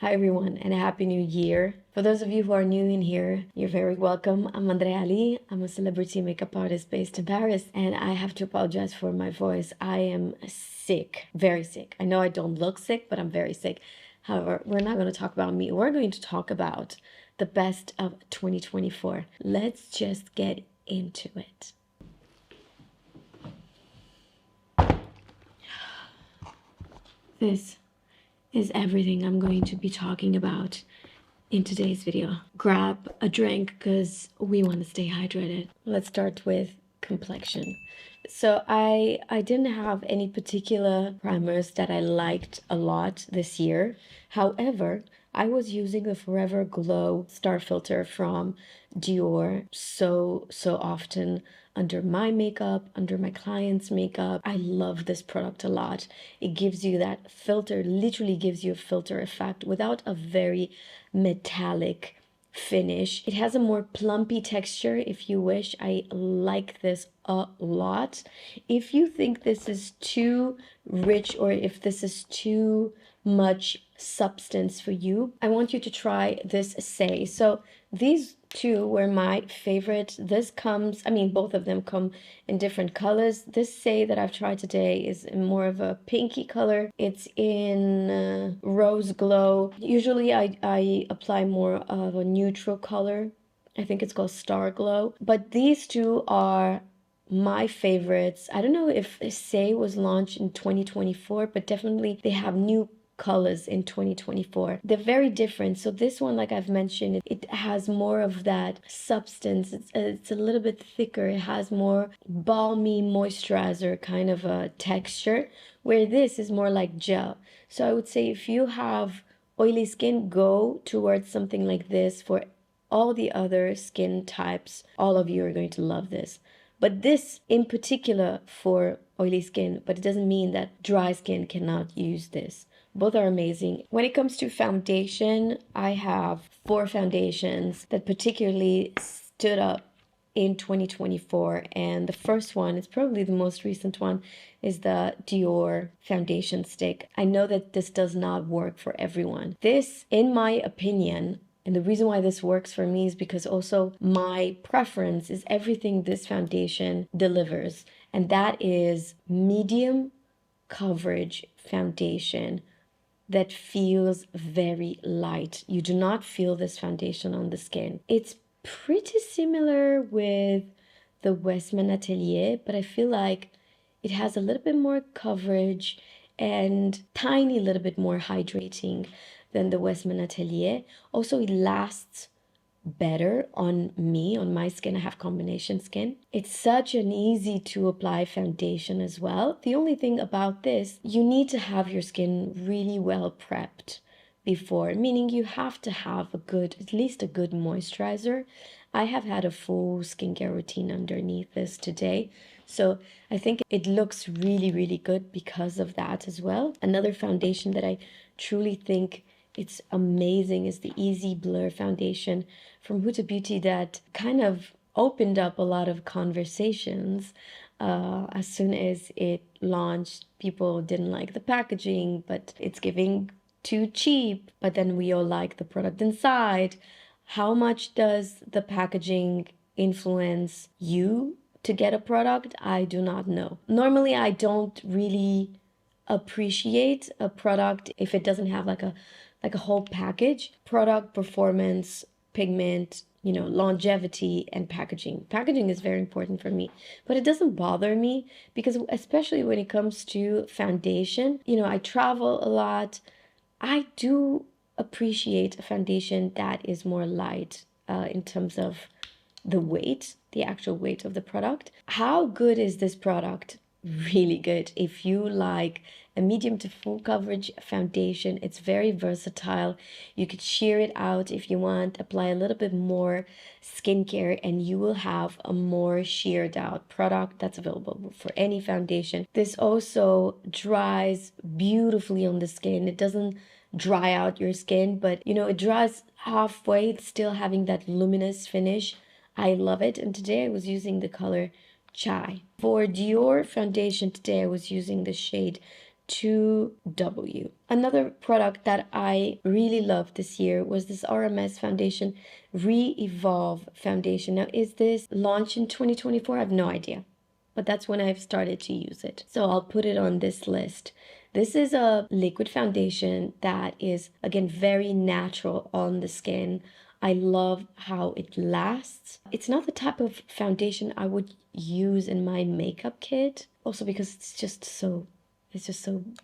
Hi everyone, and a happy new year. For those of you who are new in here, you're very welcome. I'm Andreea. I'm a celebrity makeup artist based in Paris, and I have to apologize for my voice. I am sick, very sick. I know I don't look sick, but I'm very sick. However, we're not going to talk about me. We're going to talk about the best of 2024. Let's just get into it. This is everything I'm going to be talking about in today's video. Grab a drink because we want to stay hydrated. Let's start with complexion. So I didn't have any particular primers that I liked a lot this year. However, I was using the Forever Glow Star Filter from Dior so often under my makeup, under my clients' makeup. I love this product a lot. It gives you that filter, literally gives you a filter effect without a very metallic finish. It has a more plumpy texture if you wish. I like this a lot. If you think this is too rich or if this is too much substance for you, I want you to try this Saie. So these two were my favorite. This comes, I mean, both of them come in different colors. This Saie that I've tried today is more of a pinky color. It's in Roseglow. Usually I apply more of a neutral color. I think it's called Star Glow. But these two are my favorites. I don't know if Saie was launched in 2024, but definitely they have new colors in 2024. They're very different. So this one, like I've mentioned, it has more of that substance. It's a little bit thicker. It has more balmy moisturizer kind of a texture, where this is more like gel. So I would say if you have oily skin, go towards something like this. For all the other skin types, all of you are going to love this. But this in particular for oily skin, but it doesn't mean that dry skin cannot use this. Both are amazing. When it comes to foundation, I have 4 foundations that particularly stood up in 2024. And the first one, it's probably the most recent one, is the Dior foundation stick. I know that this does not work for everyone. This, in my opinion, and the reason why this works for me is because also my preference is everything this foundation delivers. And that is medium coverage foundation that feels very light. You do not feel this foundation on the skin. It's pretty similar with the Westman Atelier, but I feel like it has a little bit more coverage and tiny little bit more hydrating than the Westman Atelier. Also, it lasts better on me, on my skin. I have combination skin. It's such an easy to apply foundation as well. The only thing about this, you need to have your skin really well prepped before, meaning you have to have a good, at least a good moisturizer. I have had a full skincare routine underneath this today, so I think it looks really good because of that as well. Another foundation that I truly think it's amazing is the Easy Blur foundation from Huda Beauty that kind of opened up a lot of conversations. As soon as it launched, people didn't like the packaging, but it's giving too cheap. But then we all like the product inside. How much does the packaging influence you to get a product? I do not know. Normally, I don't really appreciate a product if it doesn't have like a whole package. Product, performance, pigment, longevity, and packaging. Packaging is very important for me, but it doesn't bother me because especially when it comes to foundation, I travel a lot. I do appreciate a foundation that is more light in terms of the weight, the actual weight of the product. How good is this product? Really good. If you like a medium to full coverage foundation, it's very versatile. You could sheer it out if you want, apply a little bit more skincare, and you will have a more sheared out product that's available for any foundation. This also dries beautifully on the skin. It doesn't dry out your skin, but it dries halfway, still having that luminous finish. I love it. And today I was using the color Chai. For Dior foundation today, I was using the shade 2W. Another product that I really loved this year was this RMS foundation, ReEvolve foundation. Now, is this launched in 2024? I have no idea, but that's when I've started to use it. So I'll put it on this list. This is a liquid foundation that is, again, very natural on the skin. I love how it lasts. It's not the type of foundation I would use in my makeup kit, also because it's just so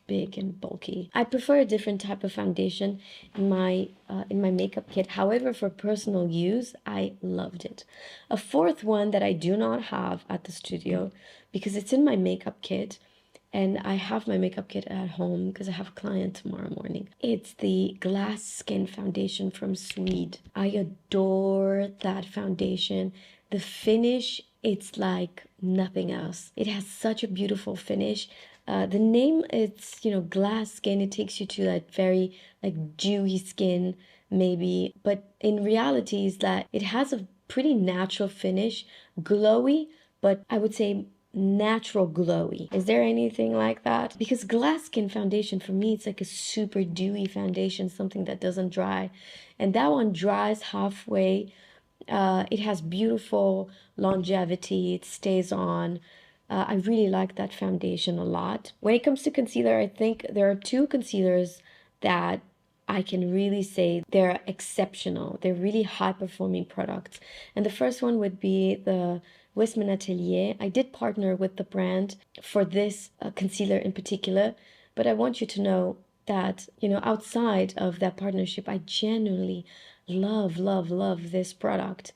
big and bulky. I prefer a different type of foundation in my makeup kit. However, for personal use, I loved it. A fourth one that I do not have at the studio because it's in my makeup kit, and I have my makeup kit at home because I have a client tomorrow morning. It's the Glass Skin Foundation from Sweed. I adore that foundation. The finish, it's like nothing else. It has such a beautiful finish. The name, it's, glass skin. It takes you to that very like dewy skin maybe, but in reality is that it has a pretty natural finish, glowy, but I would say natural glowy. Is there anything like that? Because glass skin foundation for me, it's like a super dewy foundation, something that doesn't dry, and that one dries halfway. It has beautiful longevity. It stays on. I really like that foundation a lot. When it comes to concealer, I think there are two concealers that I can really say they're exceptional. They're really high performing products. And the first one would be the Westman Atelier. I did partner with the brand for this concealer in particular, but I want you to know that, outside of that partnership, I genuinely love, love, love this product.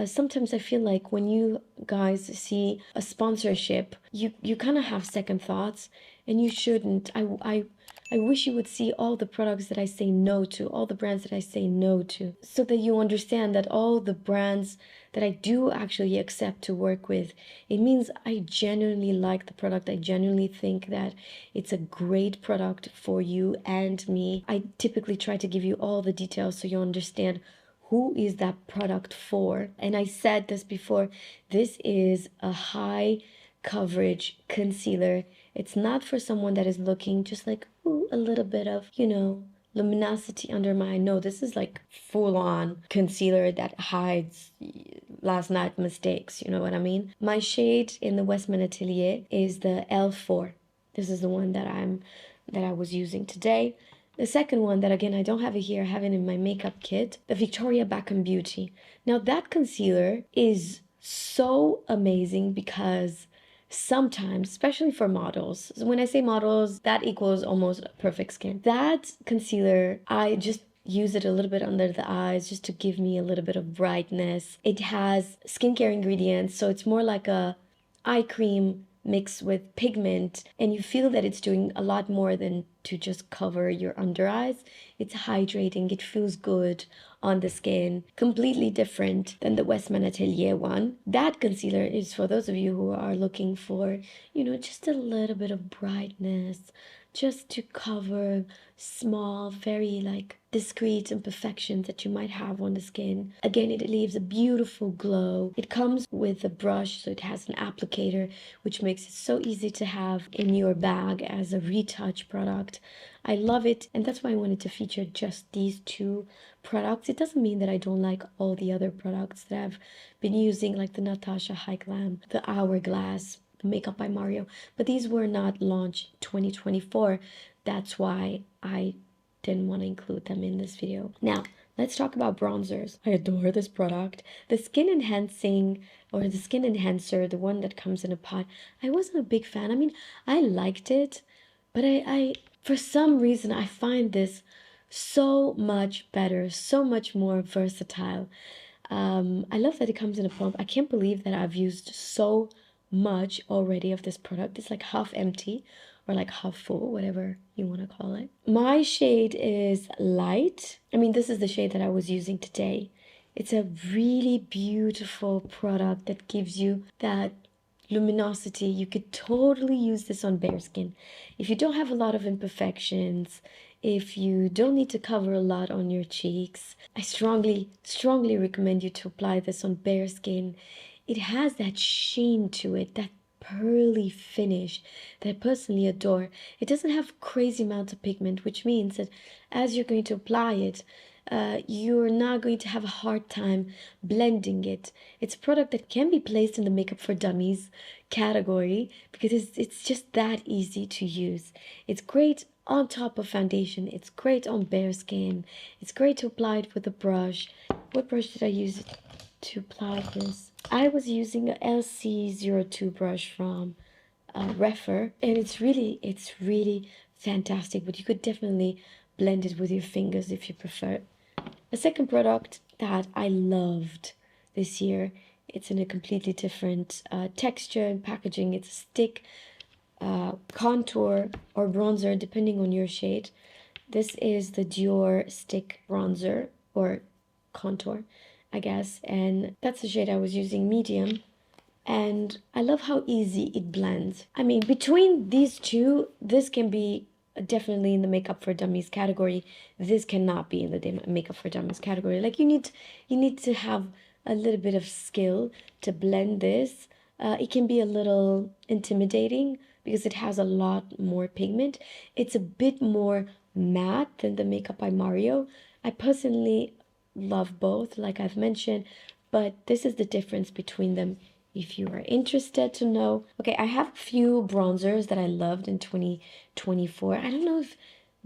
Sometimes I feel like when you guys see a sponsorship, you kind of have second thoughts, and you shouldn't. I wish you would see all the products that I say no to, all the brands that I say no to, so that you understand that all the brands that I do actually accept to work with, it means I genuinely like the product. I genuinely think that it's a great product for you and me. I typically try to give you all the details so you understand who is that product for. And I said this before, this is a high coverage concealer. It's not for someone that is looking just like, ooh, a little bit of, luminosity under my eye. No, this is like full on concealer that hides last night mistakes. You know what I mean? My shade in the Westman Atelier is the L4. This is the one that I was using today. The second one that, again, I don't have it here, I have it in my makeup kit, the Victoria Beckham Beauty. Now that concealer is so amazing because sometimes, especially for models, so when I say models, that equals almost perfect skin. That concealer, I just use it a little bit under the eyes just to give me a little bit of brightness. It has skincare ingredients, so it's more like a eye cream mixed with pigment, and you feel that it's doing a lot more than to just cover your under eyes. It's hydrating, it feels good on the skin, completely different than the Westman Atelier one. That concealer is for those of you who are looking for, just a little bit of brightness, just to cover small, very like discreet imperfections that you might have on the skin. Again, it leaves a beautiful glow. It comes with a brush, so it has an applicator, which makes it so easy to have in your bag as a retouch product. I love it, and that's why I wanted to feature just these two products. It doesn't mean that I don't like all the other products that I've been using, like the Natasha High Glam, the Hourglass, Makeup by Mario, but these were not launched 2024. That's why I didn't want to include them in this video. Now, let's talk about bronzers. I adore this product. The Skin Enhancing, or the Skin Enhancer, the one that comes in a pot, I wasn't a big fan. I mean, I liked it, but I for some reason, I find this so much better, so much more versatile. I love that it comes in a pump. I can't believe that I've used so much already of this product. It's like half empty or like half full, whatever you want to call it. My shade is light. I mean, this is the shade that I was using today. It's a really beautiful product that gives you that luminosity. You could totally use this on bare skin. If you don't have a lot of imperfections, if you don't need to cover a lot on your cheeks, I strongly, strongly recommend you to apply this on bare skin. It has that sheen to it, that pearly finish that I personally adore. It doesn't have crazy amounts of pigment, which means that as you're going to apply it, you're not going to have a hard time blending it. It's a product that can be placed in the makeup for dummies category because it's just that easy to use. It's great on top of foundation. It's great on bare skin. It's great to apply it with a brush. What brush did I use to apply this? I was using a LC02 brush from Rephr, and it's really fantastic, but you could definitely blend it with your fingers if you prefer. A second product that I loved this year, it's in a completely different texture and packaging. It's a stick contour or bronzer depending on your shade. This is the Dior stick bronzer or contour, I guess, and that's the shade I was using, medium. And I love how easy it blends. I mean, between these two, this can be definitely in the makeup for dummies category. This cannot be in the makeup for dummies category. Like you need to have a little bit of skill to blend this. It can be a little intimidating because it has a lot more pigment. It's a bit more matte than the Makeup by Mario. I personally love both, like I've mentioned, but this is the difference between them if you are interested to know. Okay, I have a few bronzers that I loved in 2024. I don't know if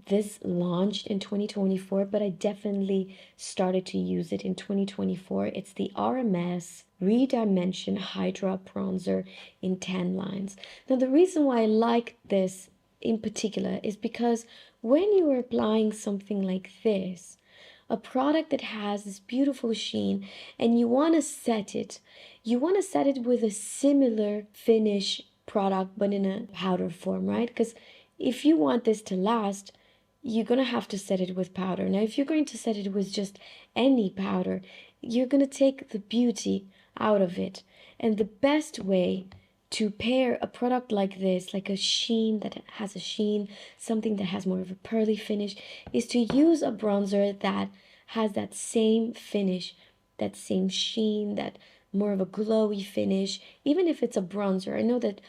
this launched in 2024, but I definitely started to use it in 2024. It's the RMS ReDimension Hydra bronzer in tan lines. Now, the reason why I like this in particular is because when you are applying something like this, a product that has this beautiful sheen, and you want to set it, with a similar finish product but in a powder form, right? Because if you want this to last, you're going to have to set it with powder. Now, if you're going to set it with just any powder, you're going to take the beauty out of it. And the best way to pair a product like this, like a sheen that has a sheen, something that has more of a pearly finish, is to use a bronzer that has that same finish, that same sheen, that more of a glowy finish, even if it's a bronzer. I know that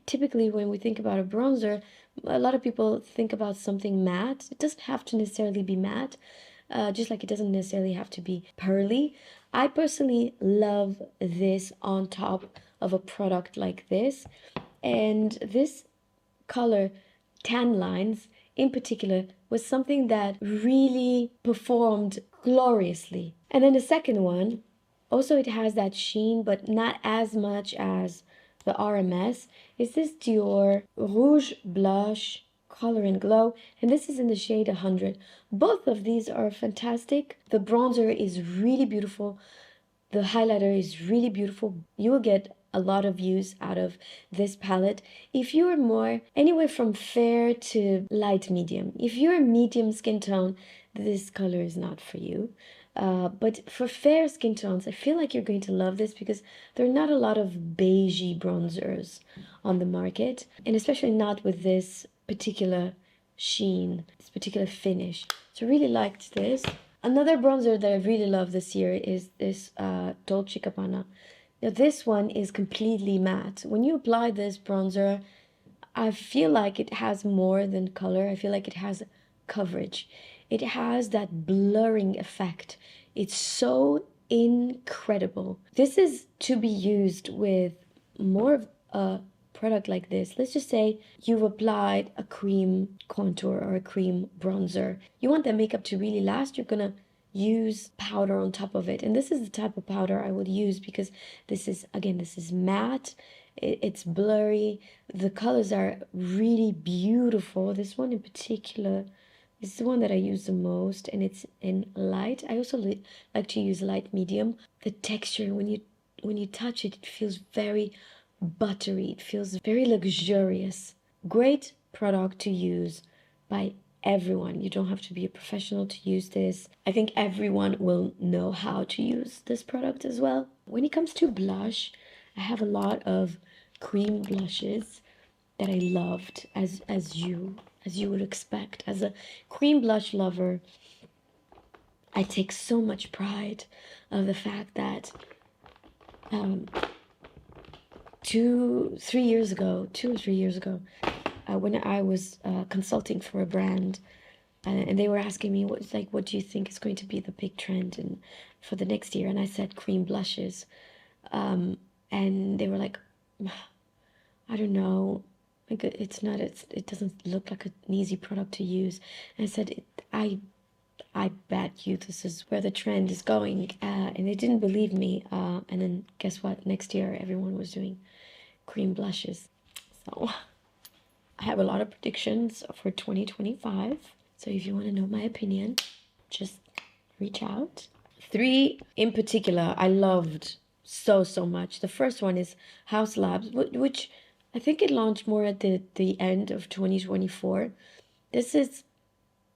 typically when we think about a bronzer, a lot of people think about something matte. It doesn't have to necessarily be matte, just like it doesn't necessarily have to be pearly. I personally love this on top of a product like this, and this color, tan lines in particular, was something that really performed gloriously. And then the second one, also it has that sheen, but not as much as the RMS, is this Dior Rouge Blush Color and Glow, and this is in the shade 100. Both of these are fantastic. The bronzer is really beautiful. The highlighter is really beautiful. You will get a lot of use out of this palette. If you're more anywhere from fair to light medium, if you're a medium skin tone, this color is not for you. But for fair skin tones, I feel like you're going to love this because there are not a lot of beigey bronzers on the market, and especially not with this particular sheen, this particular finish. So I really liked this. Another bronzer that I really love this year is this Dolce&Gabbana. Now this one is completely matte. When you apply this bronzer, I feel like it has more than color. I feel like it has coverage. It has that blurring effect. It's so incredible. This is to be used with more of a product like this. Let's just say you've applied a cream contour or a cream bronzer. You want that makeup to really last, you're gonna use powder on top of it. And this is the type of powder I would use because this is, again, this is matte. It's blurry. The colors are really beautiful. This one in particular is the one that I use the most, and it's in light. I also like to use light medium. The texture, when you touch it, it feels very buttery. It feels very luxurious. Great product to use by everyone. You don't have to be a professional to use this. I think everyone will know how to use this product as well. When it comes to blush, I have a lot of cream blushes that I loved, as you would expect. As a cream blush lover, I take so much pride of the fact that 2 or 3 years ago, when I was consulting for a brand, and they were asking me what do you think is going to be the big trend and for the next year, and I said cream blushes, and they were like, I don't know, like it doesn't look like an easy product to use. And I said I bet you this is where the trend is going, and they didn't believe me. And then guess what? Next year everyone was doing cream blushes. So I have a lot of predictions for 2025. So if you want to know my opinion, just reach out. 3 in particular I loved so much. The first one is House Labs, which I think it launched more at the end of 2024. This is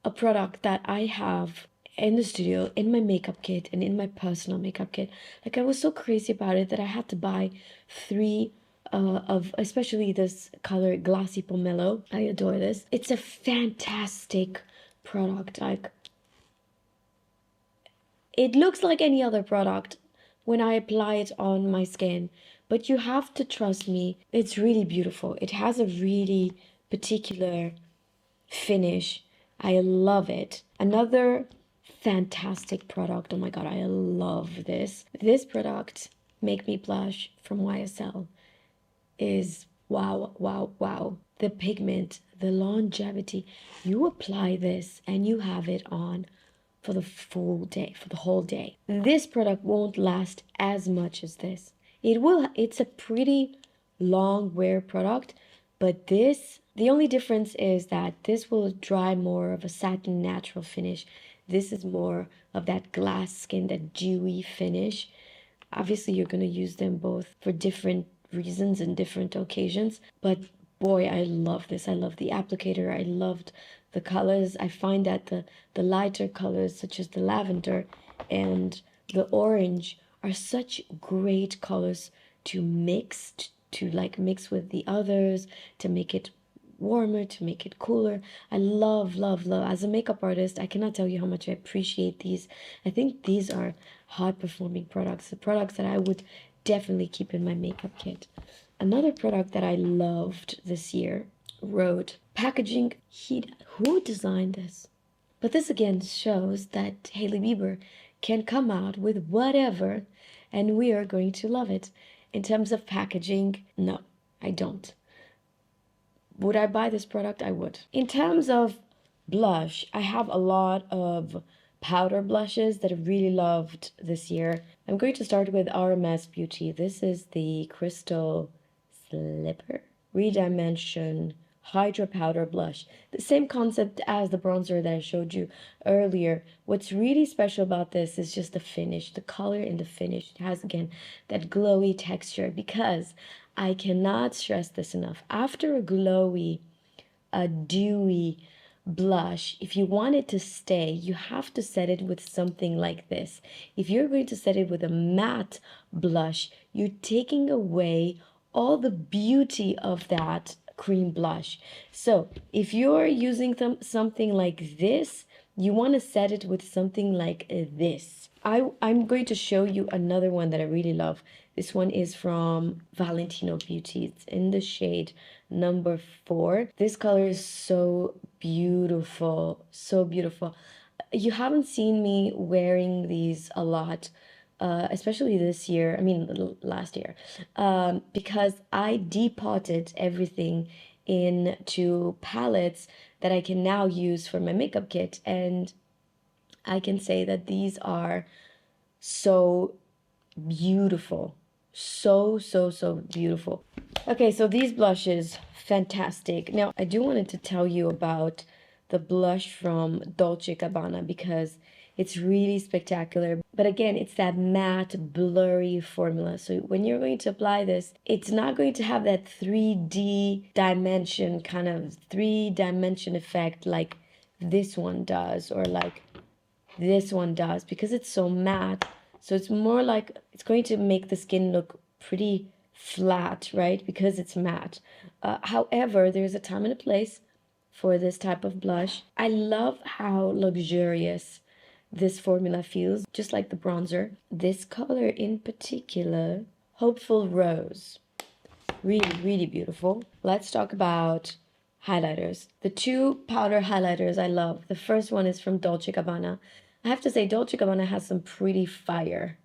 a product that I have in the studio, in my makeup kit, and in my personal makeup kit. Like, I was so crazy about it that I had to buy 3 of, especially this color Glassy Pomelo. I adore this. It's a fantastic product. Like, it looks like any other product when I apply it on my skin, but you have to trust me, it's really beautiful. It has a really particular finish. I love it. Another fantastic product. Oh my god, I love this. This product, Make Me Blush from YSL, is wow. The pigment, the longevity. You apply this and you have it on for the full day, for the whole day. This product won't last as much as this. It's a pretty long wear product, but this, the only difference is that this will dry more of a satin natural finish. This is more of that glass skin, that dewy finish. Obviously, you're going to use them both for different reasons and different occasions, but boy, I love this. I love the applicator. I loved the colors. I find that the lighter colors, such as the lavender and the orange, are such great colors to mix, to like mix with the others, to make it warmer, to make it cooler. I love. As a makeup artist, I cannot tell you how much I appreciate these. I think these are high performing products, the products that I would definitely keep in my makeup kit. Another product that I loved this year, Rhode packaging. Who designed this? But this again shows that Hailey Bieber can come out with whatever and we are going to love it. In terms of packaging, no, I don't. Would I buy this product? I would. In terms of blush, I have a lot of powder blushes that I really loved this year. I'm going to start with RMS Beauty. This is the Crystal Slipper ReDimension Hydra Powder Blush. The same concept as the bronzer that I showed you earlier. What's really special about this is just the finish, the color and the finish. It has, again, that glowy texture, because I cannot stress this enough. After a glowy, a dewy blush, if you want it to stay, you have to set it with something like this. If you're going to set it with a matte blush, you're taking away all the beauty of that cream blush. So if you're using something like this, you want to set it with something like this. I'm going to show you another one that I really love. This one is from Valentino Beauty. It's in the shade number 4. This color is so beautiful, so beautiful. You haven't seen me wearing these a lot, especially this year, I mean last year, because I depotted everything into palettes that I can now use for my makeup kit, and I can say that these are so beautiful, so beautiful. Okay, so these blushes, fantastic. Now I do wanted to tell you about the blush from Dolce&Gabbana because it's really spectacular. But again, it's that matte, blurry formula. So when you're going to apply this, it's not going to have that 3D dimension, kind of 3-dimension effect like this one does, or like this one does, because it's so matte. So it's more like, it's going to make the skin look pretty flat, right? Because it's matte. However, there's a time and a place for this type of blush. I love how luxurious this formula feels, just like the bronzer. This color in particular, Hopeful Rose. Really, really beautiful. Let's talk about highlighters. The two powder highlighters I love. The first one is from Dolce&Gabbana. I have to say, Dolce&Gabbana has some pretty fire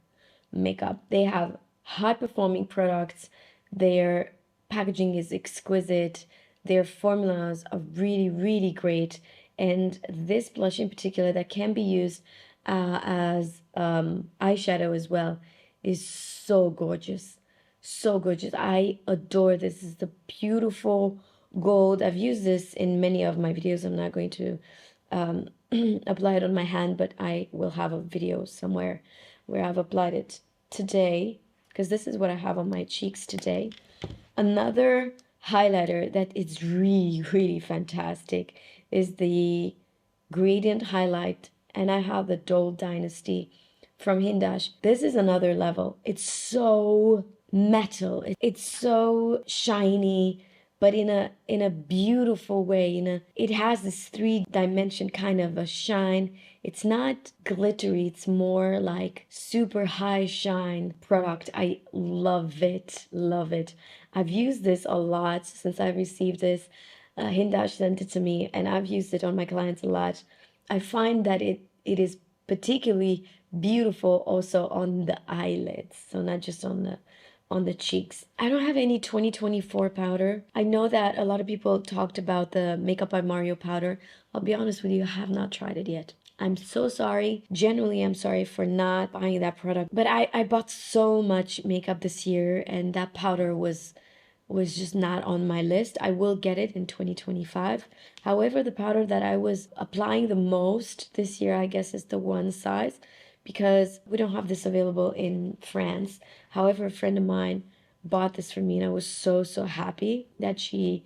makeup. They have high performing products. Their packaging is exquisite. Their formulas are really, really great. And this blush in particular that can be used as eyeshadow as well is so gorgeous. So gorgeous. I adore this. This is the beautiful gold. I've used this in many of my videos. I'm not going to apply it on my hand, but I will have a video somewhere where I've applied it today, because this is what I have on my cheeks today. Another highlighter that is really, really fantastic is the Gradient Highlight, and I have the Dole Dynasty from Hindash. This is another level. It's so metal. It's so shiny, but in a beautiful way. It has this 3-dimension kind of a shine. It's not glittery. It's more like super high shine product. I love it. Love it. I've used this a lot since I received this. Hindash sent it to me, and I've used it on my clients a lot. I find that it is particularly beautiful also on the eyelids, so not just on the cheeks. I don't have any 2024 powder. I know that a lot of people talked about the Makeup by Mario powder. I'll be honest with you, I have not tried it yet. I'm so sorry. Genuinely, I'm sorry for not buying that product. But I bought so much makeup this year, and that powder was just not on my list. I will get it in 2025. However, the powder that I was applying the most this year, I guess, is the One Size, because we don't have this available in France. However, a friend of mine bought this for me, and I was so happy that she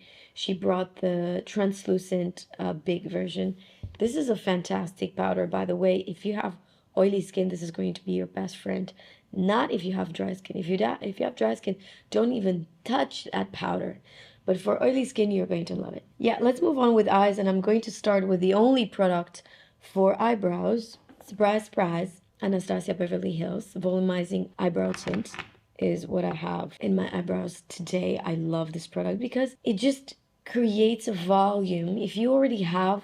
brought the translucent big version. This is a fantastic powder, by the way. If you have oily skin, this is going to be your best friend. Not if you have dry skin. If you have dry skin, don't even touch that powder. But for oily skin, you're going to love it. Yeah, let's move on with eyes, and I'm going to start with the only product for eyebrows. Surprise, surprise. Anastasia Beverly Hills Volumizing Eyebrow Tint is what I have in my eyebrows today. I love this product because it just creates a volume. If you already have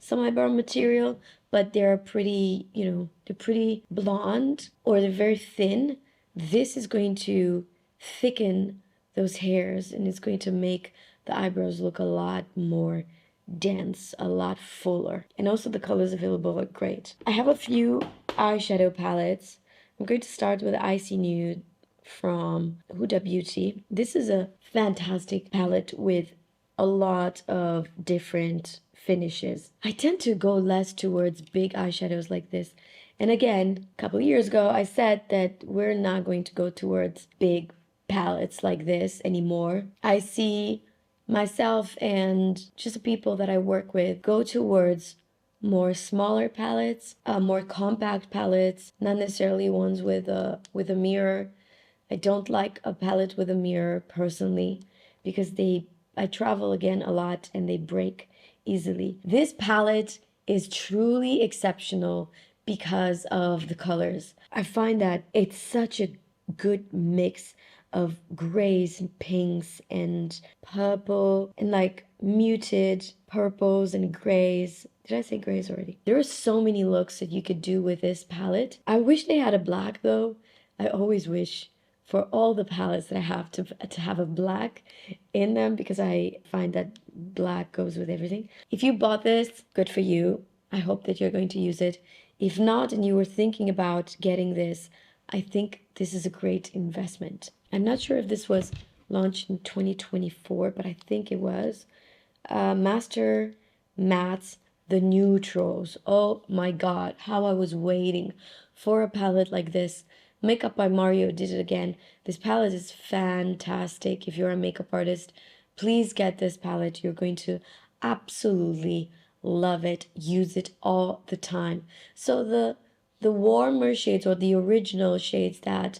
some eyebrow material, but they're pretty, they're pretty blonde or they're very thin, this is going to thicken those hairs, and it's going to make the eyebrows look a lot more dense, a lot fuller. And also the colors available are great. I have a few eyeshadow palettes. I'm going to start with Icy Nude from Huda Beauty. This is a fantastic palette with a lot of different finishes. I tend to go less towards big eyeshadows like this. And again, a couple of years ago, I said that we're not going to go towards big palettes like this anymore. I see myself and just the people that I work with go towards more smaller palettes, more compact palettes, not necessarily ones with a mirror. I don't like a palette with a mirror personally because I travel again a lot and they break easily. This palette is truly exceptional because of the colors. I find that it's such a good mix of grays and pinks and purple and like muted purples and grays. Did I say grays already? There are so many looks that you could do with this palette. I wish they had a black though. I always wish for all the palettes that I have to have a black in them, because I find that black goes with everything. If you bought this, good for you. I hope that you're going to use it. If not, and you were thinking about getting this, I think this is a great investment. I'm not sure if this was launched in 2024, but I think it was. Master Mattes, the Neutrals. Oh my God, how I was waiting for a palette like this. Makeup by Mario did it again. This palette is fantastic. If you're a makeup artist, please get this palette. You're going to absolutely love it. Use it all the time. So the warmer shades, or the original shades that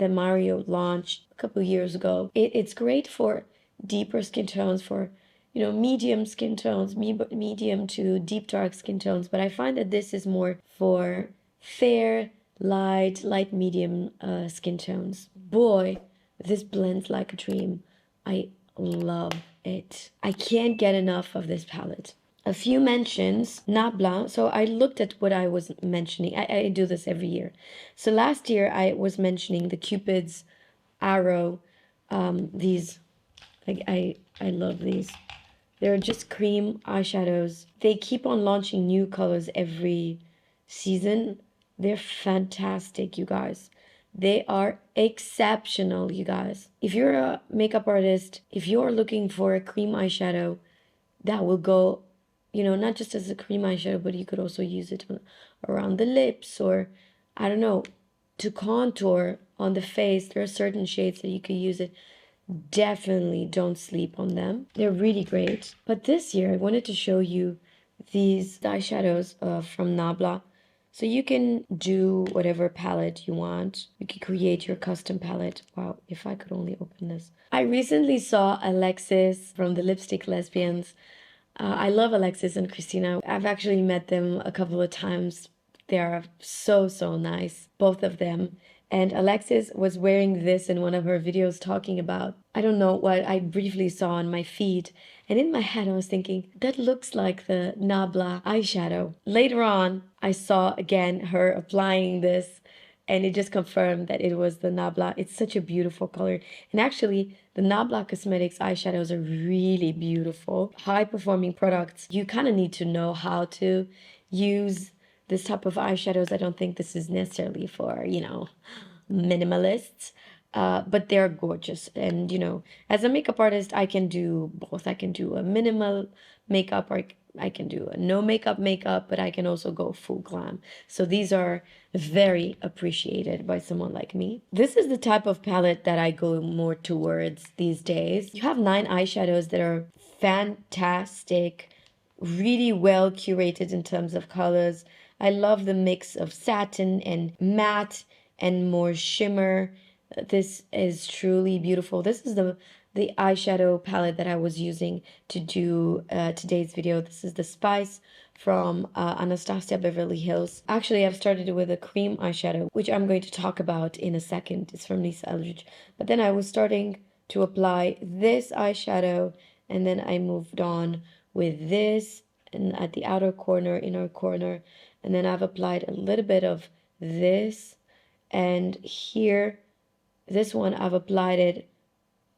Mario launched a couple of years ago, it's great for deeper skin tones, for medium skin tones, medium to deep dark skin tones. But I find that this is more for fair, light medium skin tones. Boy, This blends like a dream. I love it. I can't get enough of this palette. A few mentions, Nabla. So I looked at what I was mentioning. I do this every year. So last year I was mentioning the Cupid's Arrow. These, I love these. They're just cream eyeshadows. They keep on launching new colors every season. They're fantastic, you guys. They are exceptional, you guys. If you're a makeup artist, if you're looking for a cream eyeshadow that will go, you know, not just as a cream eyeshadow, but you could also use it around the lips, or I don't know, to contour on the face. There are certain shades that you could use it. Definitely don't sleep on them. They're really great. But this year I wanted to show you these eyeshadows from Nabla. So you can do whatever palette you want. You can create your custom palette. Wow, if I could only open this. I recently saw Alexis from the Lipstick Lesbians. I love Alexis and Christina. I've actually met them a couple of times. They are so, so nice, both of them. And Alexis was wearing this in one of her videos talking about, I don't know what I briefly saw on my feed. And in my head, I was thinking, that looks like the Nabla eyeshadow. Later on, I saw again her applying this, and it just confirmed that it was the Nabla. It's such a beautiful color. And actually, the Nabla Cosmetics eyeshadows are really beautiful. High-performing products. You kind of need to know how to use this type of eyeshadows. I don't think this is necessarily for, you know, minimalists, but they're gorgeous. And, you know, as a makeup artist, I can do both. I can do a minimal makeup, or I can do a no makeup, but I can also go full glam. So these are very appreciated by someone like me. This is the type of palette that I go more towards these days. You have 9 eyeshadows that are fantastic, really well curated in terms of colors. I love the mix of satin and matte and more shimmer. This is truly beautiful. This is the eyeshadow palette that I was using to do today's video. This is the Spice from Anastasia Beverly Hills. Actually, I've started with a cream eyeshadow, which I'm going to talk about in a second. It's from Lisa Eldridge. But then I was starting to apply this eyeshadow, and then I moved on with this, and at the outer corner, inner corner, and then I've applied a little bit of this, and here, this one I've applied it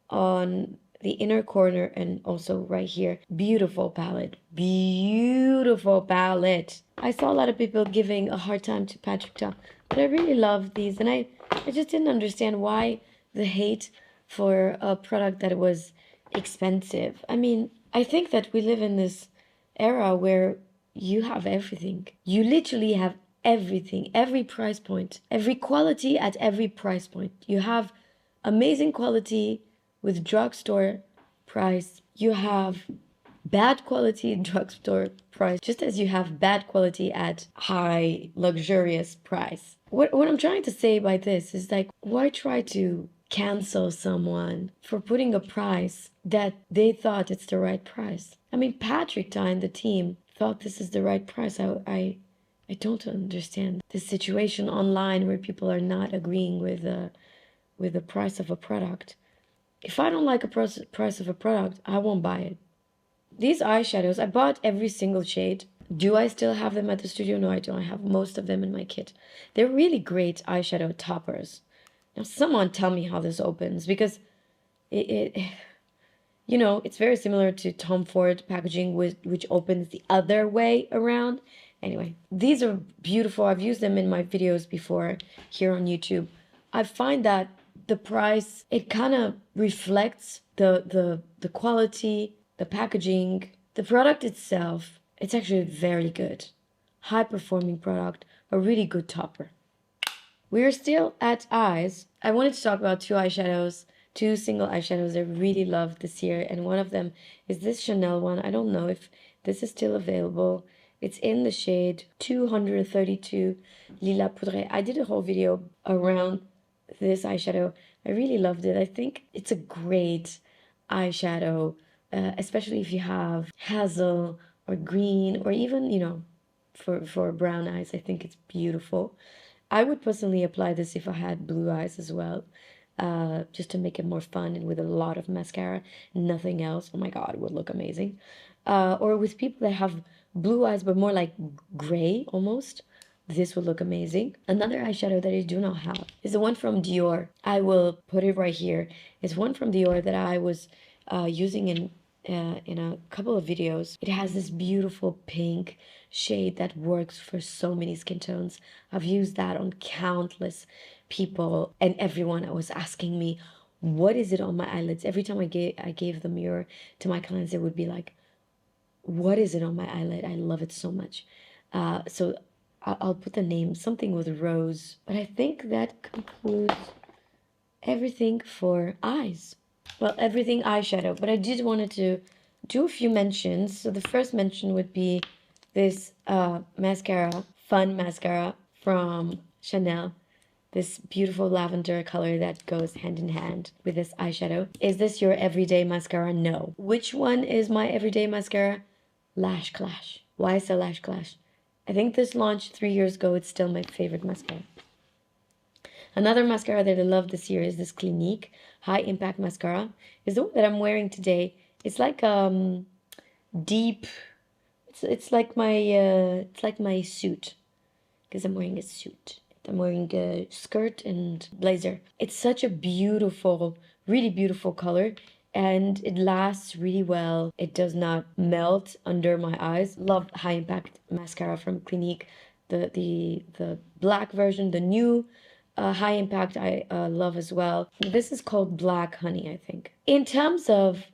on the inner corner and also right here. Beautiful palette. Beautiful palette. I saw a lot of people giving a hard time to Patrick Ta, but I really love these, and I just didn't understand why the hate for a product that was expensive. I mean, I think that we live in this era where you have everything. You literally have everything, every price point, every quality at every price point. You have amazing quality with drugstore price. You have bad quality drugstore price, just as you have bad quality at high luxurious price. What I'm trying to say by this is, like, why try to cancel someone for putting a price that they thought it's the right price? I mean, Patrick Ta and the team thought this is the right price. I don't understand this situation online where people are not agreeing with the price of a product. If I don't like a price of a product, I won't buy it. These eyeshadows, I bought every single shade. Do I still have them at the studio? No, I don't. I have most of them in my kit. They're really great eyeshadow toppers. Now, someone tell me how this opens, because it you know, it's very similar to Tom Ford packaging, which opens the other way around. Anyway, these are beautiful. I've used them in my videos before here on YouTube. I find that the price, it kind of reflects the quality, the packaging, the product itself. It's actually very good. High performing product, a really good topper. We're still at eyes. I wanted to talk about 2 eyeshadows, 2 single eyeshadows I really loved this year, and one of them is this Chanel one. I don't know if this is still available. It's in the shade 232 Lila Poudre. I did a whole video around this eyeshadow. I really loved it. I think it's a great eyeshadow, especially if you have hazel or green, or even, you know, for brown eyes. I think it's beautiful. I would personally apply this if I had blue eyes as well. just to make it more fun and with a lot of mascara, nothing else. Oh my god, it would look amazing. Or with people that have blue eyes but more like gray almost, this would look amazing. Another eyeshadow that I do not have is the one from Dior. I will put it right here. It's one from Dior that I was using in a couple of videos. It has this beautiful pink shade that works for so many skin tones. I've used that on countless people, and everyone was asking me, what is it on my eyelids? Every time I gave the mirror to my clients, it would be like, what is it on my eyelid? I love it so much. So I'll put the name, something with rose. But I think that concludes everything for eyes. Well, everything eyeshadow. But I did wanted to do a few mentions. So the first mention would be this mascara, fun mascara from Chanel. This beautiful lavender color that goes hand in hand with this eyeshadow. Is this your everyday mascara? No. Which one is my everyday mascara? Lash Clash. Why is it Lash Clash? I think this launched 3 years ago. It's still my favorite mascara. Another mascara that I love this year is this Clinique High Impact Mascara. Is the one that I'm wearing today. It's like deep. It's like my suit, because I'm wearing a suit. I'm wearing a skirt and blazer. It's such a beautiful, really beautiful color, and it lasts really well. It does not melt under my eyes. Love High Impact Mascara from Clinique. The black version, the new High Impact, I love as well. This is called Black Honey, I think. In terms of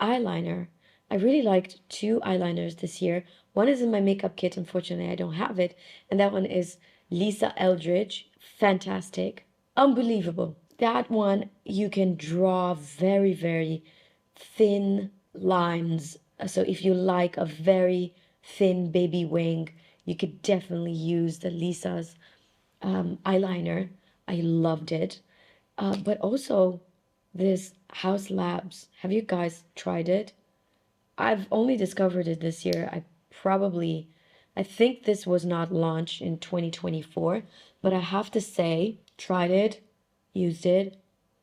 eyeliner, I really liked 2 eyeliners this year. One is in my makeup kit. Unfortunately, I don't have it. And that one is Lisa Eldridge. Fantastic. Unbelievable. That one, you can draw very, very thin lines. So if you like a very thin baby wing, you could definitely use the Lisa's eyeliner. I loved it. But also this House Labs. Have you guys tried it? I've only discovered it this year. I think this was not launched in 2024, but I have to say, tried it, used it,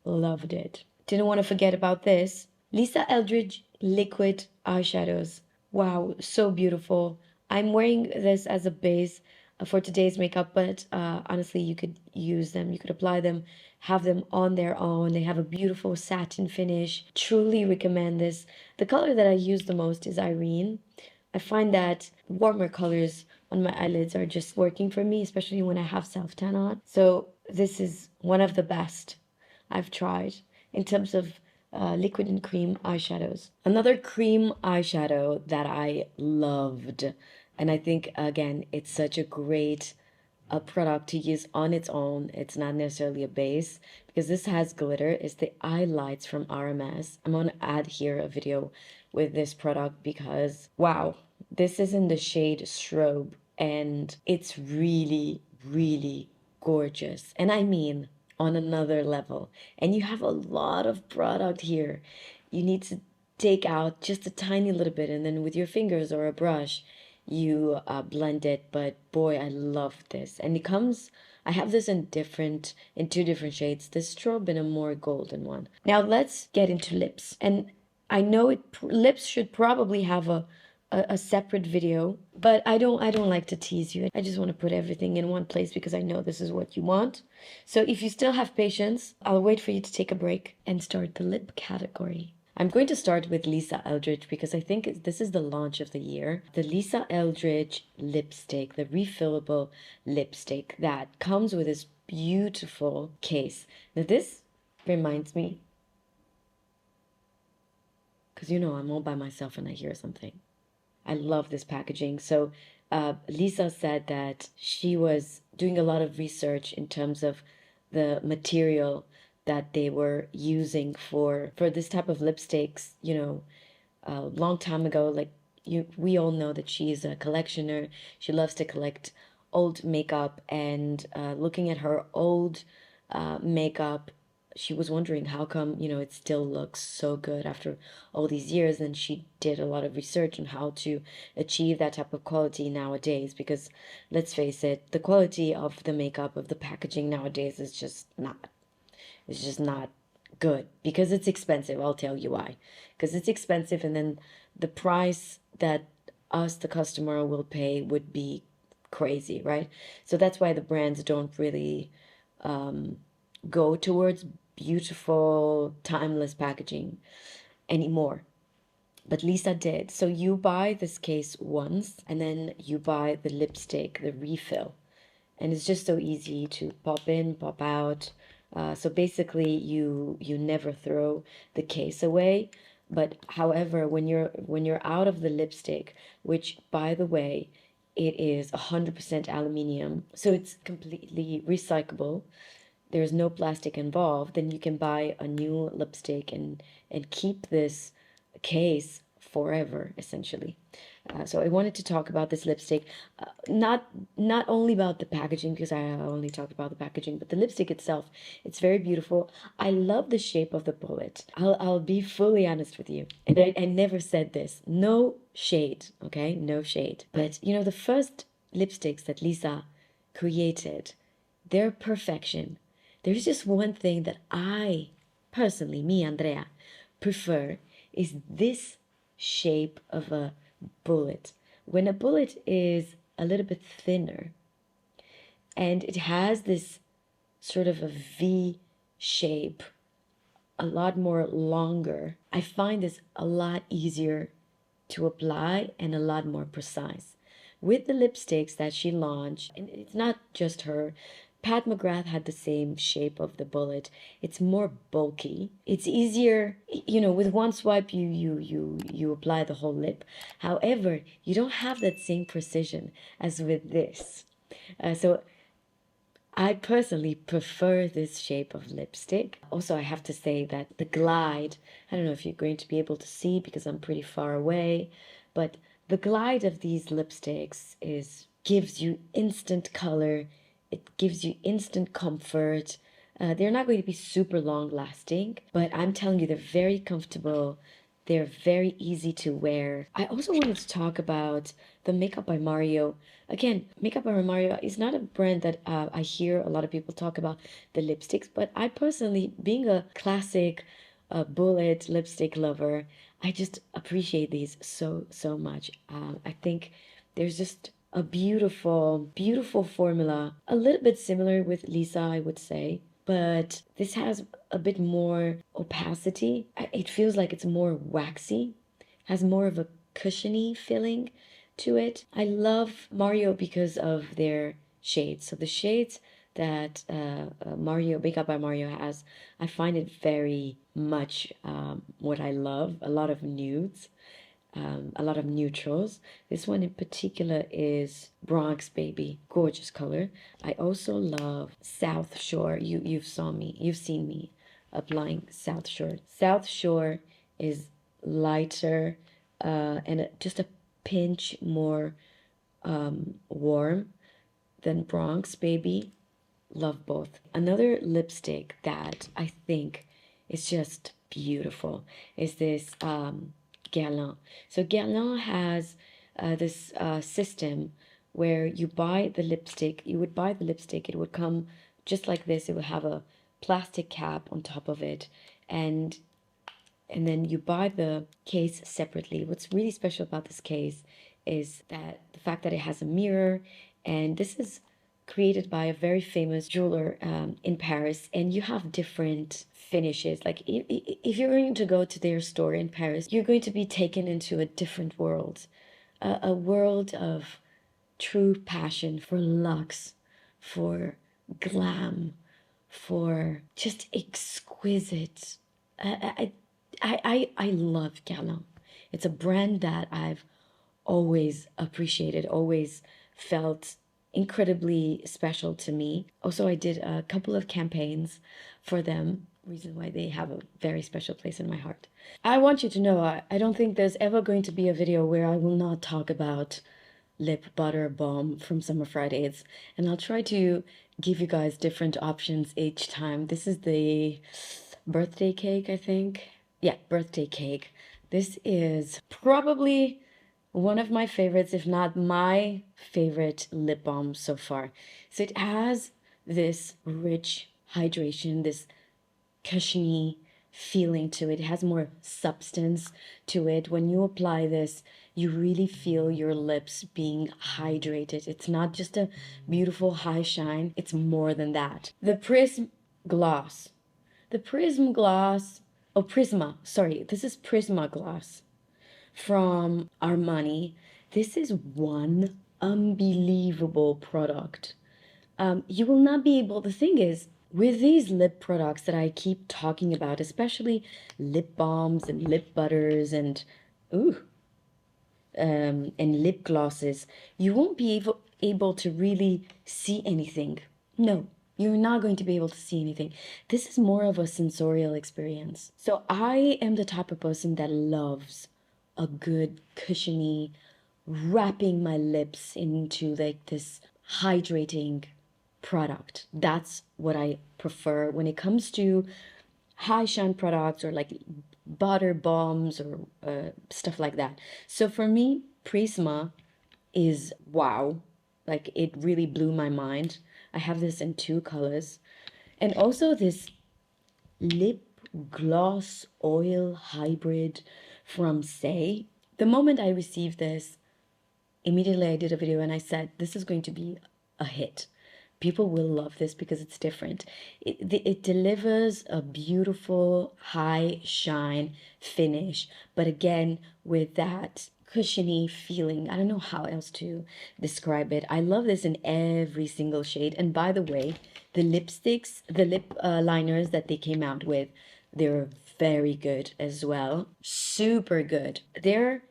loved it. Didn't want to forget about this. Lisa Eldridge liquid eyeshadows. Wow, so beautiful. I'm wearing this as a base for today's makeup, but honestly, you could use them, you could apply them, have them on their own. They have a beautiful satin finish. Truly recommend this. The color that I use the most is Irene. I find that warmer colors on my eyelids are just working for me, especially when I have self-tan on. So this is one of the best I've tried in terms of liquid and cream eyeshadows. Another cream eyeshadow that I loved, and I think, again, it's such a great product to use on its own. It's not necessarily a base, because this has glitter, is the eye lights from RMS. I'm going to add here a video with this product because, wow, this is in the shade Strobe, and it's really, really gorgeous. And I mean, on another level. And you have a lot of product here. You need to take out just a tiny little bit, and then with your fingers or a brush, you blend it. But boy, I love this. And it comes, I have this in 2 different shades, this Strobe and a more golden one. Now let's get into lips. And I know lips should probably have a separate video, but I don't like to tease you. I just want to put everything in one place because I know this is what you want. So if you still have patience, I'll wait for you to take a break and start the lip category. I'm going to start with Lisa Eldridge because I think this is the launch of the year. The Lisa Eldridge lipstick, the refillable lipstick that comes with this beautiful case. Now this reminds me, because you know I'm all by myself and I hear something. I love this packaging. So Lisa said that she was doing a lot of research in terms of the material that they were using for this type of lipsticks, you know, a long time ago. Like we all know that she is a collectioner. She loves to collect old makeup, and looking at her old makeup, she was wondering how come, you know, it still looks so good after all these years. And she did a lot of research on how to achieve that type of quality nowadays, because let's face it, the quality of the makeup, of the packaging nowadays is just It's just not good because it's expensive. I'll tell you why. Because it's expensive, and then the price that us, the customer, will pay would be crazy, right? So that's why the brands don't really go towards beautiful, timeless packaging anymore. But Lisa did. So you buy this case once, and then you buy the lipstick, the refill. And it's just so easy to pop in, pop out. So basically, you never throw the case away. But however, when you're out of the lipstick, which by the way, it is 100% aluminium, so it's completely recyclable. There's no plastic involved. Then you can buy a new lipstick and keep this case forever, essentially. So I wanted to talk about this lipstick, not only about the packaging, because I only talked about the packaging, but the lipstick itself. It's very beautiful. I love the shape of the bullet. I'll be fully honest with you, and I never said this. No shade, okay? No shade. But you know, the first lipsticks that Lisa created, their perfection. There's just one thing that I personally, me, Andrea, prefer is this shape of a bullet. When a bullet is a little bit thinner and it has this sort of a V shape, a lot more longer, I find this a lot easier to apply and a lot more precise. With the lipsticks that she launched, and it's not just her, Pat McGrath had the same shape of the bullet. It's more bulky. It's easier, you know, with one swipe you apply the whole lip. However, you don't have that same precision as with this. So I personally prefer this shape of lipstick. Also, I have to say that the glide, I don't know if you're going to be able to see because I'm pretty far away, but the glide of these lipsticks gives you instant color. It gives you instant comfort. They're not going to be super long lasting, but I'm telling you, they're very comfortable. They're very easy to wear. I also wanted to talk about the Makeup by Mario. Again, Makeup by Mario is not a brand that I hear a lot of people talk about the lipsticks, but I personally, being a classic bullet lipstick lover, I just appreciate these so, so much. I think there's just a beautiful, beautiful formula, a little bit similar with Lisa, I would say, but this has a bit more opacity. It feels like it's more waxy, has more of a cushiony feeling to it. I love Mario because of their shades. So the shades that Mario, Makeup by Mario has, I find it very much what I love. A lot of nudes, a lot of neutrals. This one in particular is Bronx Baby, gorgeous color. I also love South Shore. You've seen me applying South Shore. South Shore is lighter and just a pinch more warm than Bronx Baby. Love both. Another lipstick that I think is just beautiful is this Guerlain. So Guerlain has this system where you would buy the lipstick, it would come just like this. It would have a plastic cap on top of it, and then you buy the case separately. What's really special about this case is that the fact that it has a mirror, and this is created by a very famous jeweler in Paris, and you have different finishes. Like if you're going to go to their store in Paris, you're going to be taken into a different world, a world of true passion for luxe, for glam, for just exquisite. I love Guerlain. It's a brand that I've always appreciated, always felt incredibly special to me. Also, I did a couple of campaigns for them, reason why they have a very special place in my heart. I want you to know, I don't think there's ever going to be a video where I will not talk about lip butter balm from Summer Fridays, and I'll try to give you guys different options each time. This is the birthday cake, I think. Yeah, birthday cake. This is probably one of my favorites, if not my favorite lip balm so far. So it has this rich hydration, this cushiony feeling to it. It has more substance to it. When you apply this, you really feel your lips being hydrated. It's not just a beautiful high shine, it's more than that. The Prism Gloss. The Prism Gloss, oh, Prisma, sorry, this is Prisma Gloss from Armani. This is one unbelievable product. You will not be able, the thing is, with these lip products that I keep talking about, especially lip balms and lip butters and lip glosses, you won't be able to really see anything. No, you're not going to be able to see anything. This is more of a sensorial experience. So I am the type of person that loves a good cushiony, wrapping my lips into like this hydrating product. That's what I prefer when it comes to high shine products or like butter bombs or stuff like that. So for me, Prisma is wow. Like it really blew my mind. I have this in 2 colors. And also this lip gloss oil hybrid from Saie. The moment I received this, immediately I did a video and I said, this is going to be a hit. People will love this because it's different. It delivers a beautiful high shine finish, but again, with that cushiony feeling. I don't know how else to describe it. I love this in every single shade. And by the way, the lipsticks, the lip liners that they came out with, they're very good as well. Super good. They're,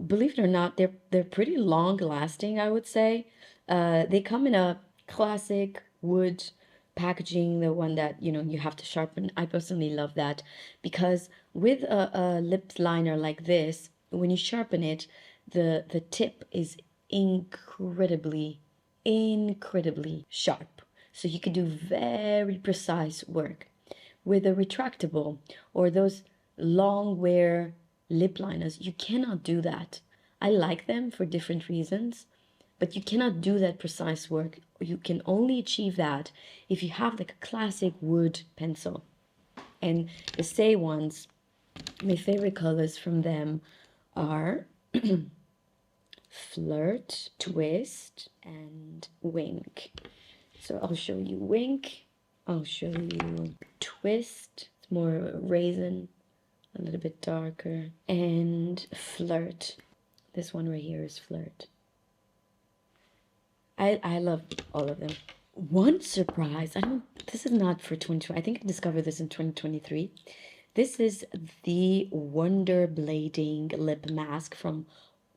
believe it or not, they're pretty long lasting, I would say. They come in a classic wood packaging, the one that you have to sharpen. I personally love that because with a lip liner like this, when you sharpen it, the tip is incredibly sharp, so you can do very precise work. With a retractable or those long wear lip liners, you cannot do that. I like them for different reasons, but you cannot do that precise work. You can only achieve that if you have like a classic wood pencil. And the Saie ones, my favorite colors from them are Flirt, Twist, and Wink. So I'll show you Wink. I'll show you Twist. It's more raisin, a little bit darker. And Flirt. This one right here is Flirt. I love all of them. One surprise, this is not for 2020. I think I discovered this in 2023. This is the Wonder Blading Lip Mask from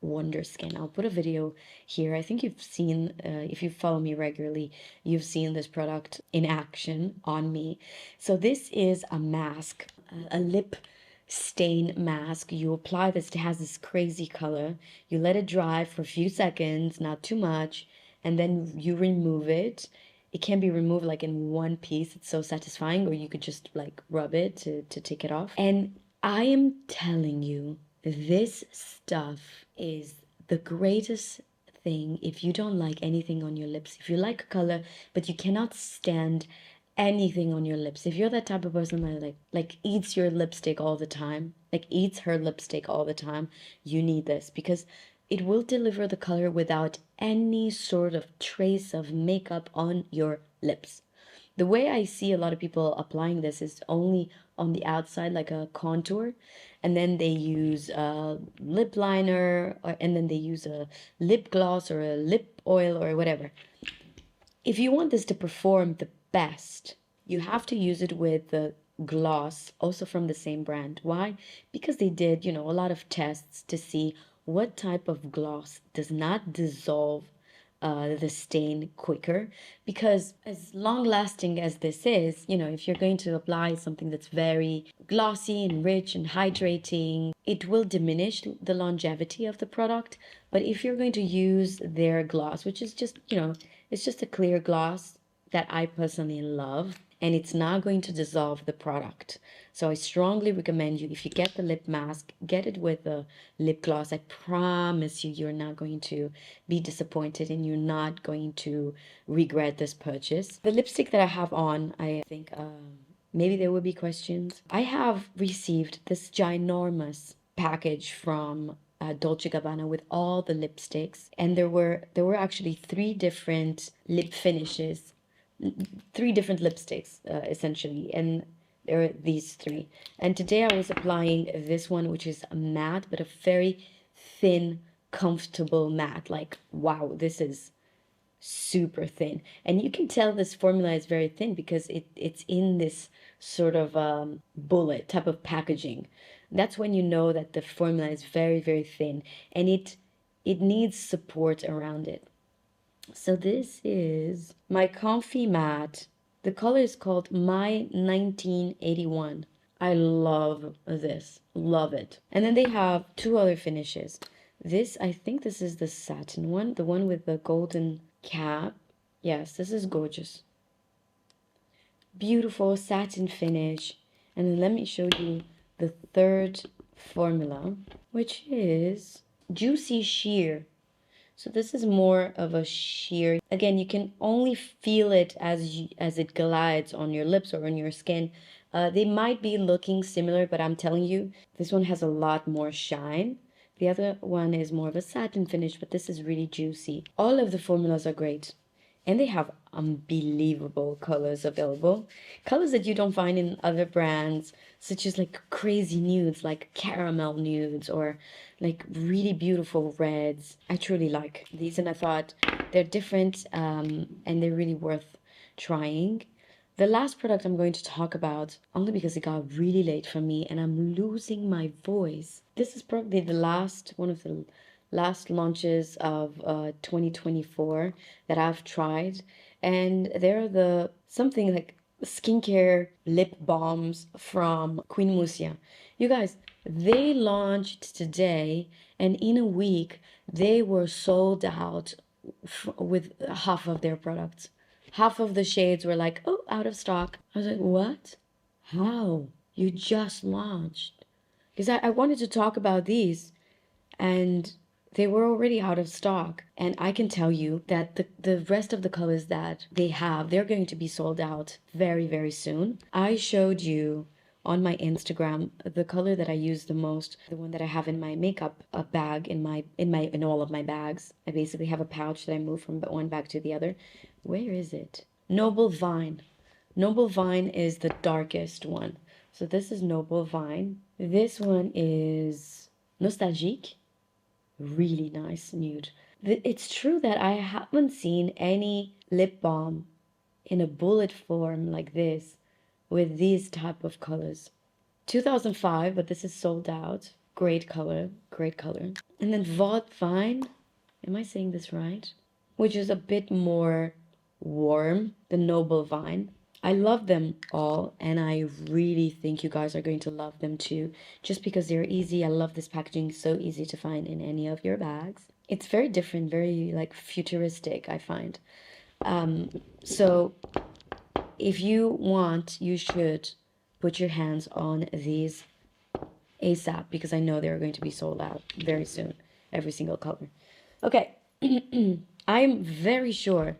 Wonder Skin. I'll put a video here. I think you've seen, if you follow me regularly, you've seen this product in action on me. So this is a mask, a lip stain mask. You apply this, it has this crazy color. You let it dry for a few seconds, not too much, and then you remove it. It can be removed like in one piece. It's so satisfying. Or you could just like rub it to take it off. And I am telling you, this stuff is the greatest thing if you don't like anything on your lips. If you like a color, but you cannot stand anything on your lips. If you're that type of person that like eats your lipstick all the time, like eats her lipstick all the time, you need this because it will deliver the color without any sort of trace of makeup on your lips. The way I see a lot of people applying this is only on the outside, like a contour, and then they use a lip liner, and then they use a lip gloss or a lip oil or whatever. If you want this to perform the best, you have to use it with the gloss, also from the same brand. Why? Because they did, a lot of tests to see what type of gloss does not dissolve the stain quicker. Because as long lasting as this is, if you're going to apply something that's very glossy and rich and hydrating, it will diminish the longevity of the product. But if you're going to use their gloss, which is just, it's just a clear gloss that I personally love, and it's not going to dissolve the product. So I strongly recommend you, if you get the lip mask, get it with a lip gloss. I promise you, you're not going to be disappointed and you're not going to regret this purchase. The lipstick that I have on, I think maybe there will be questions. I have received this ginormous package from Dolce&Gabbana with all the lipsticks, and there were actually three different lip finishes, three different lipsticks essentially, and there are these three. And today I was applying this one, which is a matte, but a very thin, comfortable matte. Like, wow, this is super thin, and you can tell this formula is very thin because it's in this sort of bullet type of packaging. That's when you know that the formula is very, very thin, and it needs support around it. So this is my Comfy Matte. The color is called My 1981. I love this. Love it. And then they have two other finishes. This, I think this is the satin one, the one with the golden cap. Yes, this is gorgeous. Beautiful satin finish. And then let me show you the third formula, which is Juicy Sheer. So this is more of a sheer. Again, you can only feel it as it glides on your lips or on your skin. They might be looking similar, but I'm telling you, this one has a lot more shine. The other one is more of a satin finish, but this is really juicy. All of the formulas are great. And they have unbelievable colors available. Colors that you don't find in other brands, such as like crazy nudes, like caramel nudes, or like really beautiful reds. I truly like these, and I thought they're different and they're really worth trying. The last product I'm going to talk about, only because it got really late for me and I'm losing my voice. This is probably the last one of the last launches of 2024 that I've tried, and they're the something like skincare lip balms from Queen Musia. You guys, they launched today, and in a week they were sold out with half of their products. Half of the shades were like, oh, out of stock. I was like, what? How? You just launched? Because I wanted to talk about these, and they were already out of stock. And I can tell you that the rest of the colors that they have, they're going to be sold out very, very soon. I showed you on my Instagram the color that I use the most, the one that I have in my makeup bag, in all of my bags. I basically have a pouch that I move from one bag to the other. Where is it? Noble Vine. Noble Vine is the darkest one. So this is Noble Vine. This one is Nostalgique. Really nice nude. It's true that I haven't seen any lip balm in a bullet form like this with these type of colors. 2005, but this is sold out. Great color, great color. And then Vaude Vine, am I saying this right? Which is a bit more warm than Noble Vine. I love them all, and I really think you guys are going to love them too, just because they're easy. I love this packaging, so easy to find in any of your bags. It's very different, very like futuristic, I find. So if you want, you should put your hands on these ASAP, because I know they're going to be sold out very soon, every single color. Okay, I'm very sure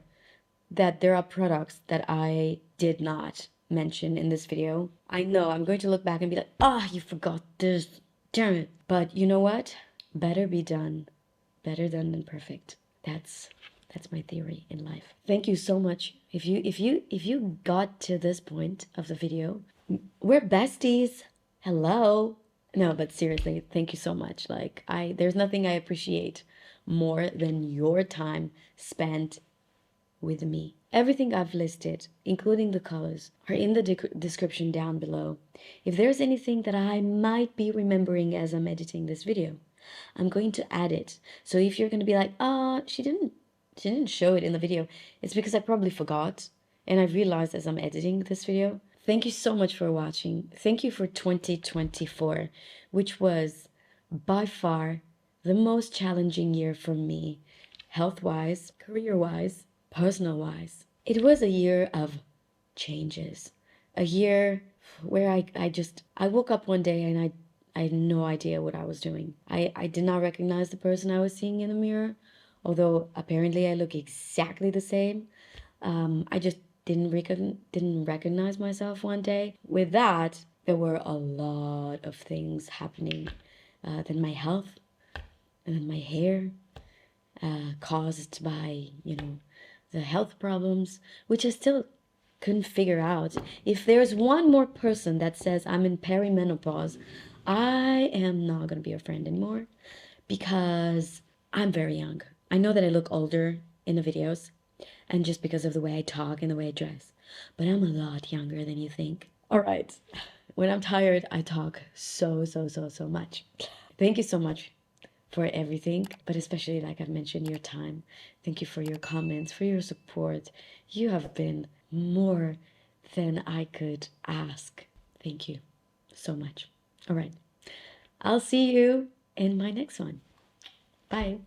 that there are products that I did not mention in this video. I know I'm going to look back and be like, ah, you forgot this, damn it. But you know what? Better be done. Better done than perfect. That's my theory in life. Thank you so much. If you got to this point of the video, we're besties. Hello. No, but seriously, thank you so much. Like, there's nothing I appreciate more than your time spent with me. Everything I've listed, including the colors, are in the description down below. If there's anything that I might be remembering as I'm editing this video, I'm going to add it. So if you're going to be like, she didn't show it in the video, it's because I probably forgot, and I realized as I'm editing this video. Thank you so much for watching. Thank you for 2024, which was by far the most challenging year for me, health-wise, career-wise, personal-wise. It was a year of changes. A year where I woke up one day and I had no idea what I was doing. I did not recognize the person I was seeing in the mirror, although apparently I look exactly the same. I just didn't recognize myself one day. With that, there were a lot of things happening. Then my health, and then my hair, caused by, you know, the health problems, which I still couldn't figure out. If there's one more person that says I'm in perimenopause, I am not gonna be a friend anymore, because I'm very young. I know that I look older in the videos, and just because of the way I talk and the way I dress, but I'm a lot younger than you think. All right. When I'm tired, I talk so much. Thank you so much for everything, but especially, like I've mentioned, your time. Thank you for your comments, for your support. You have been more than I could ask. Thank you so much. All right. I'll see you in my next one. Bye.